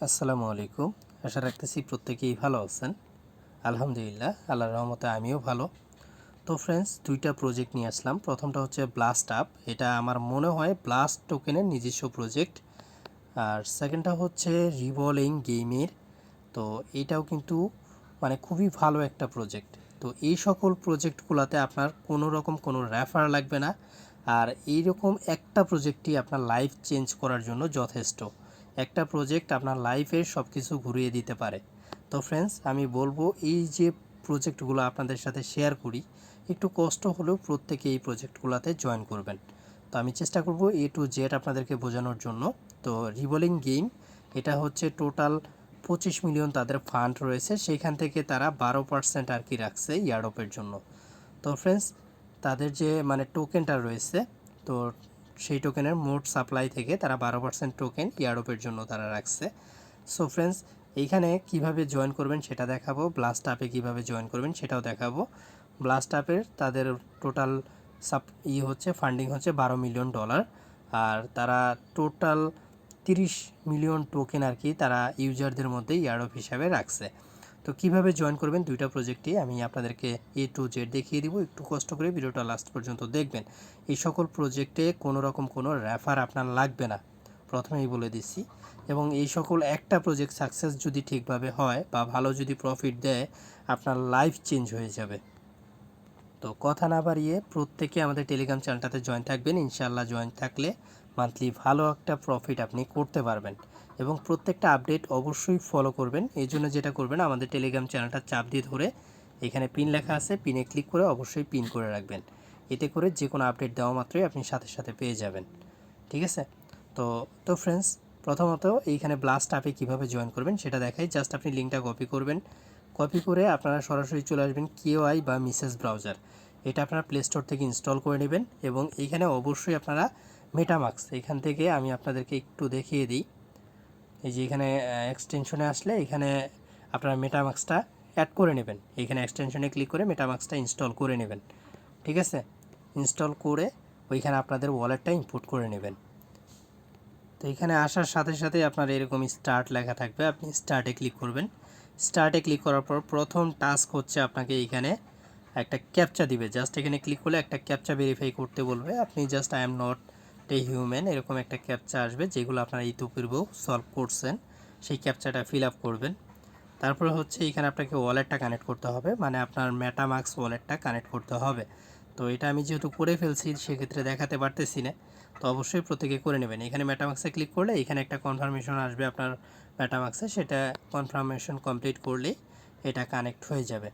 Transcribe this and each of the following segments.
আসসালামু আলাইকুম। আশা রাখতেছি প্রত্যেকেই ভালো আছেন। আলহামদুলিল্লাহ, আল্লাহর রহমতে আমিও ভালো। তো ফ্রেন্ডস, দুইটা প্রজেক্ট নিয়ে আসলাম। প্রথমটা হচ্ছে ব্লাস্ট আপ, এটা আমার মনে হয় ব্লাস্ট টোকেনের নিজস্ব প্রজেক্ট। আর সেকেন্ডটা হচ্ছে রিভলিং গেমের। তো এটাও কিন্তু মানে খুবই ভালো একটা প্রজেক্ট। তো এই সকল প্রজেক্টগুলোতে আপনার কোনো রকম কোনো রেফার লাগবে না। আর এইরকম একটা প্রজেক্টই আপনার লাইফ চেঞ্জ করার জন্য যথেষ্ট। একটা প্রজেক্ট আপনার লাইফের সব কিছু ঘুরিয়ে দিতে পারে। তো ফ্রেন্ডস, আমি বলবো এই যে প্রজেক্টগুলো আপনাদের সাথে শেয়ার করি, একটু কষ্ট হলেও প্রত্যেকে এই প্রজেক্টগুলোতে জয়েন করবেন। তো আমি চেষ্টা করব এ টু জেড আপনাদেরকে বোঝানোর জন্য। তো রিভলিং গেম, এটা হচ্ছে টোটাল 25 মিলিয়ন তাদের ফান্ড রয়েছে, সেইখান থেকে তারা 12% আর কি রাখছে ইয়ারডপের জন্য। তো ফ্রেন্ডস, তাদের যে মানে টোকেনটা রয়েছে, তো সেই টোকেনের মোট সাপ্লাই থেকে তারা 12% টোকেন ইয়ারডপের জন্য তারা রাখছে। সো ফ্রেন্ডস, এইখানে কিভাবে জয়েন করবেন সেটা দেখাবো, ব্লাস্ট অ্যাপে কীভাবে জয়েন করবেন সেটাও দেখাবো। ব্লাস্ট অ্যাপের তাদের টোটাল হচ্ছে ফান্ডিং হচ্ছে $12 মিলিয়ন। আর তারা টোটাল 30 মিলিয়ন টোকেন আর কি তারা ইউজারদের মধ্যে ইয়ারডপ হিসাবে রাখছে। তো কিভাবে জয়েন করবেন দুইটা প্রজেক্টই আমি আপনাদেরকে এ টু জেড দেখিয়ে দিব। একটু কষ্ট করে ভিডিওটা লাস্ট পর্যন্ত দেখবেন। এই সকল প্রজেক্টে কোনো রকম কোনো রেফার আপনার লাগবে না, প্রথমেই বলে দিচ্ছি। এবং এই সকল একটা প্রজেক্ট সাকসেস যদি ঠিকভাবে হয় বা ভালো যদি প্রফিট দেয়, আপনার লাইফ চেঞ্জ হয়ে যাবে। তো কথা না বাড়িয়ে প্রত্যেকে আমাদের টেলিগ্রাম চ্যানেলটাতে জয়েন থাকবেন। ইনশাআল্লাহ জয়েন থাকলে মান্থলি ভালো একটা প্রফিট আপনি করতে পারবেন। এবং প্রত্যেকটা আপডেট অবশ্যই ফলো করবেন। এই জন্য যেটা করবেন, আমাদের টেলিগ্রাম চ্যানেলটা চাপ দিয়ে ধরে এখানে পিন লেখা আছে, পিনে ক্লিক করে অবশ্যই পিন করে রাখবেন। এতে করে যে কোনো আপডেট দেওয়া মাত্রই আপনি সাথে সাথে পেয়ে যাবেন। ঠিক আছে? তো তো ফ্রেন্ডস, প্রথমত এইখানে ব্লাস্ট অ্যাপে কীভাবে জয়েন করবেন সেটা দেখাই। জাস্ট আপনি লিঙ্কটা কপি করবেন। কপি করে আপনারা সরাসরি চলে আসবেন কেওআই বা মিসেস ব্রাউজার। এটা আপনারা প্লে স্টোর থেকে ইনস্টল করে নেবেন। এবং এইখানে অবশ্যই আপনারা মেটামাক্স, এখান থেকে আমি আপনাদেরকে একটু দেখিয়ে দিই। এই যে এখানে এক্সটেনশনে আসলে এখানে আপনারা মেটামাক্সটা অ্যাড করে নেবেন। এইখানে এক্সটেনশনে ক্লিক করে মেটামাক্সটা ইনস্টল করে নেবেন। ঠিক আছে? ইনস্টল করে ওইখানে আপনাদের ওয়ালেটটা ইনপুট করে নেবেন। তো এখানে আসার সাথে সাথে আপনার এরকম স্টার্ট লেখা থাকবে, আপনি স্টার্টে ক্লিক করবেন। স্টার্টে ক্লিক করার পর প্রথম টাস্ক হচ্ছে আপনাকে এইখানে একটা ক্যাপচা দিবে। জাস্ট এখানে ক্লিক করলে একটা ক্যাপচা ভেরিফাই করতে বলবে। আপনি just I am not a human এরকম একটা ক্যাপচা আসবে, যেগুলো আপনারা ইতিপূর্বেও সলভ করছেন। সেই ক্যাপচাটা ফিল আপ করবেন। তারপরে হচ্ছে এখানে আপনাকে ওয়ালেটটা কানেক্ট করতে হবে, মানে আপনার মেটামাক্স ওয়ালেটটা কানেক্ট করতে হবে। তো এটা আমি যেহেতু করে ফেলছি সেক্ষেত্রে দেখাতে পারতেছি না। তো অবশ্যই প্রত্যেকে করে নেবেন। এখানে মেটামাক্সে ক্লিক করলে এখানে একটা কনফার্মেশন আসবে আপনার মেটামাক্সে, সেটা কনফার্মেশন কমপ্লিট করলেই এটা কানেক্ট হয়ে যাবে।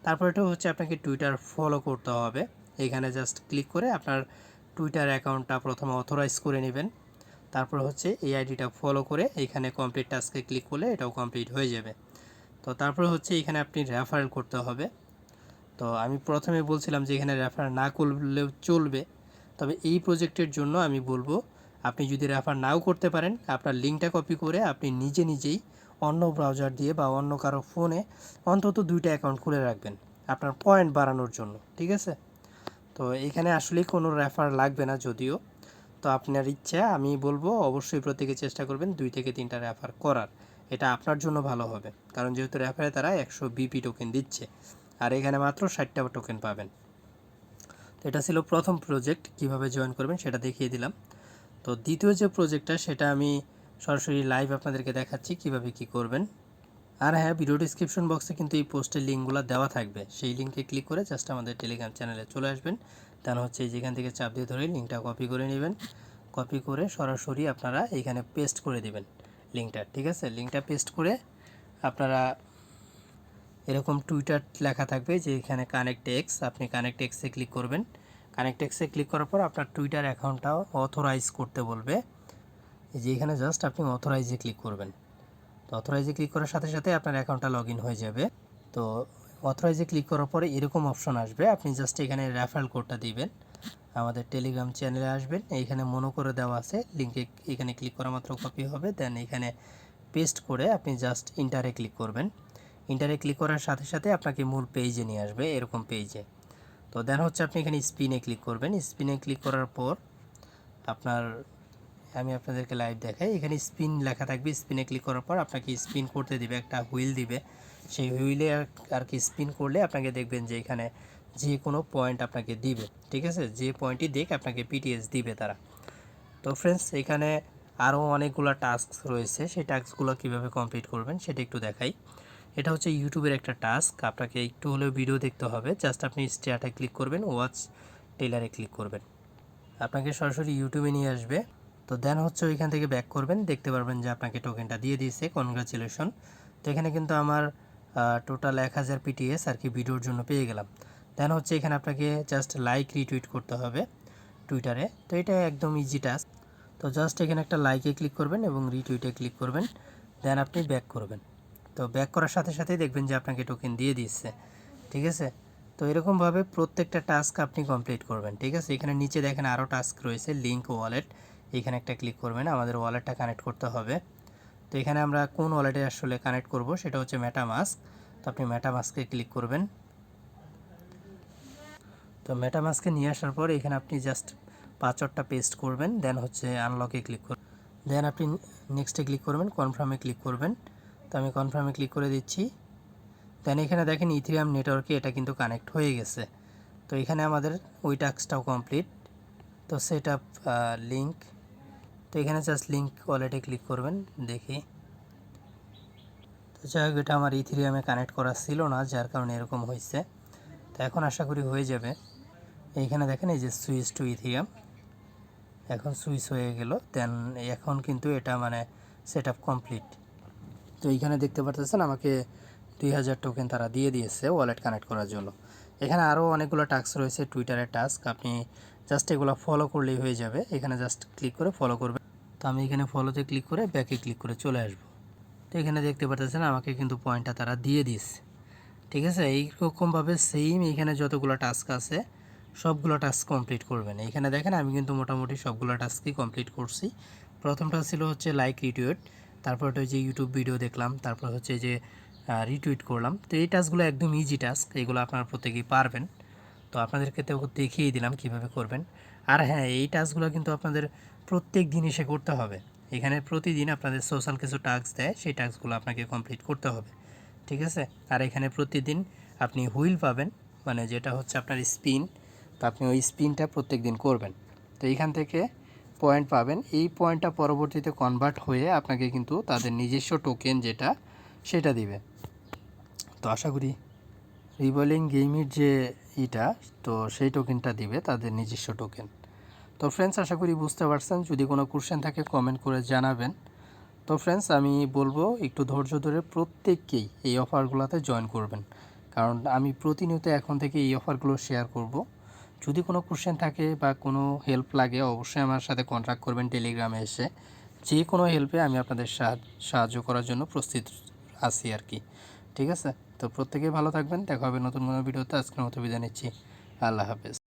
তারপরেটা হচ্ছে আপনাকে টুইটার ফলো করতে হবে। এখানে জাস্ট ক্লিক করে আপনার টুইটার অ্যাকাউন্টটা প্রথমে অথরাইজ করে নেবেন। তারপর হচ্ছে এই আইডিটা ফলো করে এখানে কমপ্লিট টাস্কে ক্লিক করলে এটাও কমপ্লিট হয়ে যাবে। তো তারপরে হচ্ছে এখানে আপনি রেফারেল করতে হবে। তো আমি প্রথমে বলছিলাম যে এখানে রেফার না করলেও চলবে, তবে এই প্রজেক্টের জন্য আমি বলবো আপনি যদি রেফার নাও করতে পারেন, আপনার লিঙ্কটা কপি করে আপনি নিজে নিজেই অন্য ব্রাউজার দিয়ে বা অন্য কারো ফোনে অন্তত 2টা অ্যাকাউন্ট খুলে রাখবেন আপনার পয়েন্ট বাড়ানোর জন্য। ঠিক আছে? তো এখানে আসলেই কোনো রেফার লাগবে না যদিও। তো আপনার ইচ্ছা, আমি বলবো অবশ্যই প্রত্যেকে চেষ্টা করবেন 2 থেকে 3টা রেফার করার। এটা আপনার জন্য ভালো হবে, কারণ যেহেতু রেফারে তারা 100 বিপি টোকেন দিচ্ছে, আর এখানে মাত্র 60টা টোকেন পাবেন। তো এটা ছিল প্রথম প্রজেক্ট, কিভাবে জয়েন করবেন সেটা দেখিয়ে দিলাম। তো দ্বিতীয় যে প্রজেক্টটা সেটা আমি সরাসরি লাইভ আপনাদেরকে দেখাচ্ছি কিভাবে কি করবেন। আর হ্যাঁ, ভিডিও ডিসক্রিপশন বক্সে কিন্তু এই পোস্টের লিঙ্কগুলো দেওয়া থাকবে, সেই লিঙ্কে ক্লিক করে জাস্ট আমাদের টেলিগ্রাম চ্যানেলে চলে আসবেন। দেন হচ্ছে যেখান থেকে চাপ দিয়ে ধরে লিঙ্কটা কপি করে নেবেন। কপি করে সরাসরি আপনারা এখানে পেস্ট করে দিবেন লিঙ্কটা। ঠিক আছে? লিঙ্কটা পেস্ট করে আপনারা এরকম টুইটার লেখা থাকবে যে এখানে কানেক্ট এক্স, আপনি কানেক্ট এক্সে ক্লিক করবেন। কানেক্ট এক্সে ক্লিক করার পর আপনার টুইটার অ্যাকাউন্টটাও অথরাইজ করতে বলবে। এই যে এখানে জাস্ট আপনি অথরাইজে ক্লিক করবেন। তো অথরাইজে ক্লিক করার সাথে সাথে আপনার অ্যাকাউন্টটা লগ ইন হয়ে যাবে। তো অথরাইজে ক্লিক করার পরে এরকম অপশন আসবে, আপনি জাস্ট এখানে রেফারেল কোডটা দিবেন। আমাদের টেলিগ্রাম চ্যানেলে আসবেন, এইখানে মনো করে দেওয়া আছে লিঙ্কে, এখানে ক্লিক করা মাত্র কপি হবে। দেন এখানে পেস্ট করে আপনি জাস্ট ইন্টারে ক্লিক করবেন। ইন্টারে ক্লিক করার সাথে সাথে আপনাকে মূল পেজে নিয়ে আসবে, এরকম পেজে। তো দেন হচ্ছে আপনি এখানে স্পিনে ক্লিক করবেন। স্পিনে ক্লিক করার পর আপনার আমি আপনাদেরকে লাইভ দেখাই। এখানে স্পিন লেখা থাকবে, স্পিনে ক্লিক করার পর আপনাকে স্পিন করতে দিবে, একটা হুইল দিবে। সেই হুইলে আর কি স্পিন করলে আপনাকে দেখবেন যে এখানে যে কোনো পয়েন্ট আপনাকে দিবে, ঠিক আছে? যে পয়েন্টই দেখ আপনাকে পিটিএস দিবে তারা। তো ফ্রেন্ডস, এখানে আরও অনেকগুলো টাস্ক রয়েছে, সেই টাস্কগুলো কীভাবে কমপ্লিট করবেন সেটা একটু দেখাই। এটা হচ্ছে ইউটিউবের একটা টাস্ক, আপনাকে একটু হলেও ভিডিও দেখতে হবে। জাস্ট আপনি স্টার্টে ক্লিক করবেন, ওয়াচ টেলারে ক্লিক করবেন, আপনাকে সরাসরি ইউটিউবে নিয়ে আসবে। তো দেন হচ্ছে ওইখান থেকে ব্যাক করবেন, দেখতে পারবেন যে আপনাকে টোকেনটা দিয়ে দিয়েছে, কনগ্রাচুলেশন। তো এখানে কিন্তু আমার টোটাল 1000 পিটিএস আর কি ভিডিওর জন্য পেয়ে গেলাম। দেন হচ্ছে এখানে আপনাকে জাস্ট লাইক রিটুইট করতে হবে টুইটারে। তো এটা একদম ইজি টাস্ক। তো জাস্ট এখানে একটা লাইকে ক্লিক করবেন এবং রিটুইটে ক্লিক করবেন, দেন আপনি ব্যাক করবেন। তো ব্যাক করার সাথে সাথেই দেখবেন যে আপনাকে টোকেন দিয়ে দিচ্ছে, ঠিক আছে? তো এরকমভাবে প্রত্যেকটা টাস্ক আপনি কমপ্লিট করবেন, ঠিক আছে? এখানে নিচে দেখেন আরও টাস্ক রয়েছে, লিঙ্ক ওয়ালেট, এখানে একটা ক্লিক করবেন, আমাদের ওয়ালেটটা কানেক্ট করতে হবে। তো এখানে আমরা কোন ওয়ালেটে আসলে কানেক্ট করব সেটা হচ্ছে মেটামাস্ক। তো আপনি মেটামাস্কে ক্লিক করবেন। তো মেটামাস্কে নিয়ে আসার পর এখানে আপনি জাস্ট পাসওয়ার্ডটা পেস্ট করবেন, দেন হচ্ছে আনলকে ক্লিক করবেন, দেন আপনি নেক্সটে ক্লিক করবেন, কনফার্মে ক্লিক করবেন। তো আমি কনফার্মে ক্লিক করে দিচ্ছি। দেন এখানে দেখেন ইথিরিয়াম নেটওয়ার্কে এটা কিন্তু কানেক্ট হয়ে গেছে। তো এখানে আমাদের ওই টাস্কটাও কমপ্লিট। তো সেট আপ লিঙ্ক, তো এখানে জাস্ট লিঙ্ক ওয়ালেটে ক্লিক করবেন, দেখি। তো যাই হোক, এটা আমার ইথিরিয়ামে কানেক্ট করা ছিল না, যার কারণে এরকম হয়েছে। তো এখন আশা করি হয়ে যাবে। এইখানে দেখেন এই যে সুইচ টু ইথিরিয়াম, এখন সুইচ হয়ে গেল। দেন এখন কিন্তু এটা মানে সেট আপ কমপ্লিট। তো এইখানে দেখতে পারতেছেন আমাকে 2000 টোকেন তারা দিয়ে দিয়েছে ওয়ালেট কানেক্ট করার জন্য। এখানে আরও অনেকগুলো টাস্ক রয়েছে, টুইটারের টাস্ক, আপনি জাস্ট এগুলো ফলো করলেই হয়ে যাবে। এখানে জাস্ট ক্লিক করে ফলো করবেন। তো আমি এখানে ফলোতে ক্লিক করে ব্যাকে ক্লিক করে চলে আসবো। তো এখানে দেখতে পাচ্ছেন আমাকে কিন্তু পয়েন্টটা তারা দিয়ে দিচ্ছে, ঠিক আছে? এইরকমভাবে সেম এখানে যতগুলো টাস্ক আছে সবগুলো টাস্ক কমপ্লিট করবেন। এখানে দেখেন আমি কিন্তু মোটামুটি সবগুলো টাস্কই কমপ্লিট করছি। প্রথমটা ছিল হচ্ছে লাইক রিটুইট, তারপর ওটা যে ইউটিউব ভিডিও দেখলাম, তারপর হচ্ছে যে রিটুইট করলাম। তো এই টাস্কগুলো একদম ইজি টাস্ক, এগুলো আপনারা প্রত্যেকেই পারবেন। তো আপনাদেরকে তো দেখিয়ে দিলাম কিভাবে করবেন। আর হ্যাঁ, এই টাস্কগুলো কিন্তু আপনাদের প্রত্যেক দিন এসে করতে হবে। এখানে প্রতিদিন আপনাদের সোশ্যাল কিছু টাস্ক দেয়, সেই টাস্কগুলো আপনাকে কমপ্লিট করতে হবে, ঠিক আছে? আর এখানে প্রতিদিন আপনি হুইল পাবেন, মানে যেটা হচ্ছে আপনার স্পিন। তো আপনি ওই স্পিনটা প্রত্যেক দিন করবেন। তো এইখান থেকে পয়েন্ট পাবেন, এই পয়েন্টটা পরবর্তীতে কনভার্ট হয়ে আপনাকে কিন্তু তাদের নিজস্ব টোকেন যেটা সেটা দিবে। তো আশা করি রিভলিং গেমের যে তো সেই টোকেনটা দিবে, তাদের নিজস্ব টোকেন। তো ফ্রেন্ডস, আশা করি বুঝতে পারছেন। যদি কোনো কোশ্চেন থাকে কমেন্ট করে জানাবেন। তো ফ্রেন্ডস, আমি বলবো একটু ধৈর্য ধরে প্রত্যেককেই এই অফারগুলোতে জয়েন করবেন, কারণ আমি প্রতিনিয়ত এখন থেকে এই অফারগুলো শেয়ার করব। যদি কোনো কোশ্চেন থাকে বা কোনো হেল্প লাগে অবশ্যই আমার সাথে কন্ট্যাক্ট করবেন টেলিগ্রামে এসে। যে কোনো হেল্পে আমি আপনাদের সাহায্য করার জন্য প্রস্তুত আছি আর কি, ঠিক আছে? তো প্রত্যেকেই ভালো থাকবেন, দেখা হবে নতুন কোনো ভিডিওতে। আজকের মতো বিদায় নিচ্ছি, আল্লাহ হাফেজ।